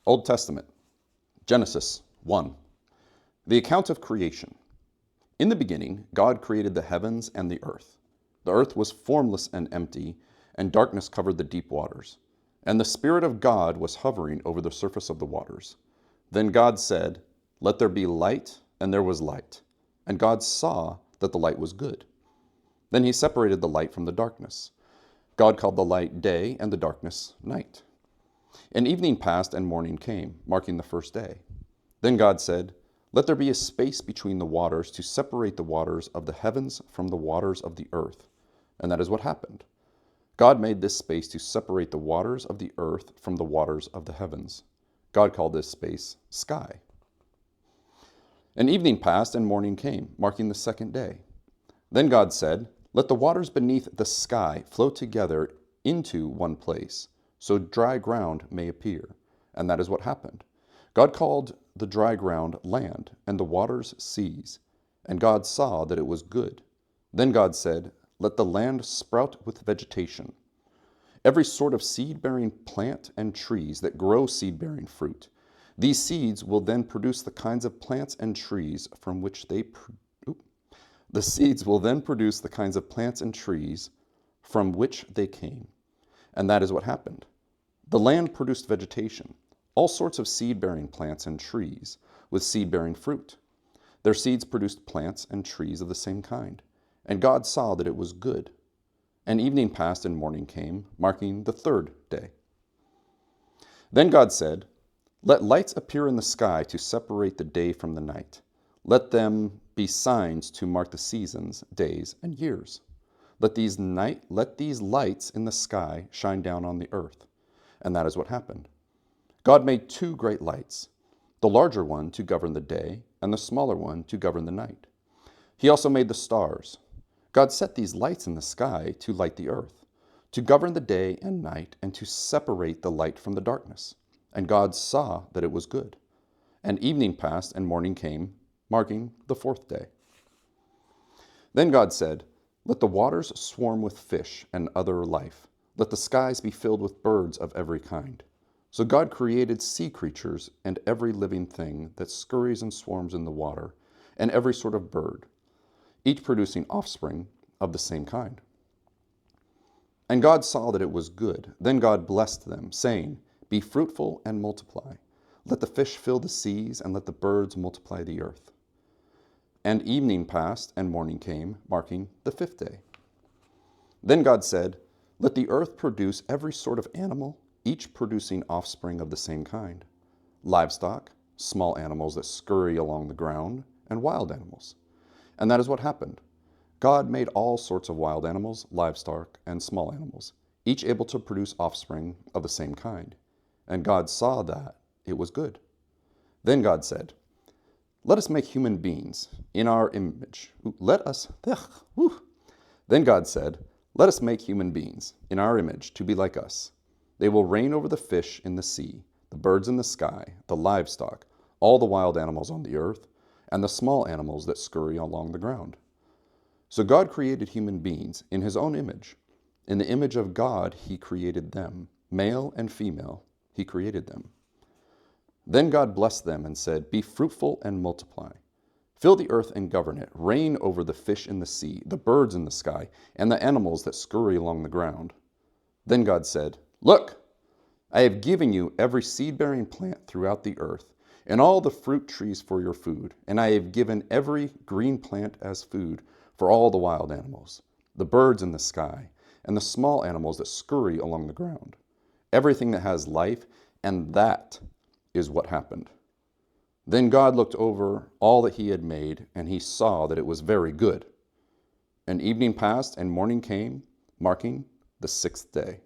Old Testament, Genesis 1. The account of creation. In the beginning, God created the heavens and the earth. The earth was formless and empty, and darkness covered the deep waters. And the Spirit of God was hovering over the surface of the waters. Then God said, "Let there be light," and there was light. And God saw that the light was good. Then he separated the light from the darkness. God called the light day, and the darkness night. And evening passed, and morning came, marking the first day. Then God said, "Let there be a space between the waters to separate the waters of the heavens from the waters of the earth." And that is what happened. God made this space to separate the waters of the earth from the waters of the heavens. God called this space sky. And evening passed, and morning came, marking the second day. Then God said, "Let the waters beneath the sky flow together into one place, so dry ground may appear." And that is what happened. God called the dry ground land, and the waters seas. And God saw that it was good. Then God said, "Let the land sprout with vegetation, every sort of seed-bearing plant and trees that grow seed-bearing fruit. These seeds will then produce the kinds of plants and trees from which they The seeds will then produce the kinds of plants and trees from which they came." And that is what happened. The land produced vegetation, all sorts of seed-bearing plants and trees with seed-bearing fruit. Their seeds produced plants and trees of the same kind. And God saw that it was good. And evening passed, and morning came, marking the third day. Then God said, "Let lights appear in the sky to separate the day from the night. Let them be signs to mark the seasons, days, and years. Let these lights in the sky shine down on the earth." And that is what happened. God made two great lights, the larger one to govern the day, and the smaller one to govern the night. He also made the stars. God set these lights in the sky to light the earth, to govern the day and night, and to separate the light from the darkness. And God saw that it was good. And evening passed, and morning came, marking the fourth day. Then God said, "Let the waters swarm with fish and other life. Let the skies be filled with birds of every kind." So God created sea creatures and every living thing that scurries and swarms in the water, and every sort of bird, each producing offspring of the same kind. And God saw that it was good. Then God blessed them, saying, "Be fruitful and multiply. Let the fish fill the seas, and let the birds multiply the earth." And evening passed, and morning came, marking the fifth day. Then God said, "Let the earth produce every sort of animal, each producing offspring of the same kind, livestock, small animals that scurry along the ground, and wild animals." And that is what happened. God made all sorts of wild animals, livestock, and small animals, each able to produce offspring of the same kind. And God saw that it was good. Then God said, "Let us make human beings in our image." Then God said, "Let us make human beings in our image to be like us. They will reign over the fish in the sea, the birds in the sky, the livestock, all the wild animals on the earth, and the small animals that scurry along the ground." So God created human beings in his own image. In the image of God he created them. Male and female he created them. Then God blessed them and said, "Be fruitful and multiply. Fill the earth and govern it. Reign over the fish in the sea, the birds in the sky, and the animals that scurry along the ground." Then God said, "Look, I have given you every seed-bearing plant throughout the earth, and all the fruit trees for your food, and I have given every green plant as food for all the wild animals, the birds in the sky, and the small animals that scurry along the ground, everything that has life." And that is what happened. Then God looked over all that he had made, and he saw that it was very good. And evening passed, and morning came, marking the sixth day.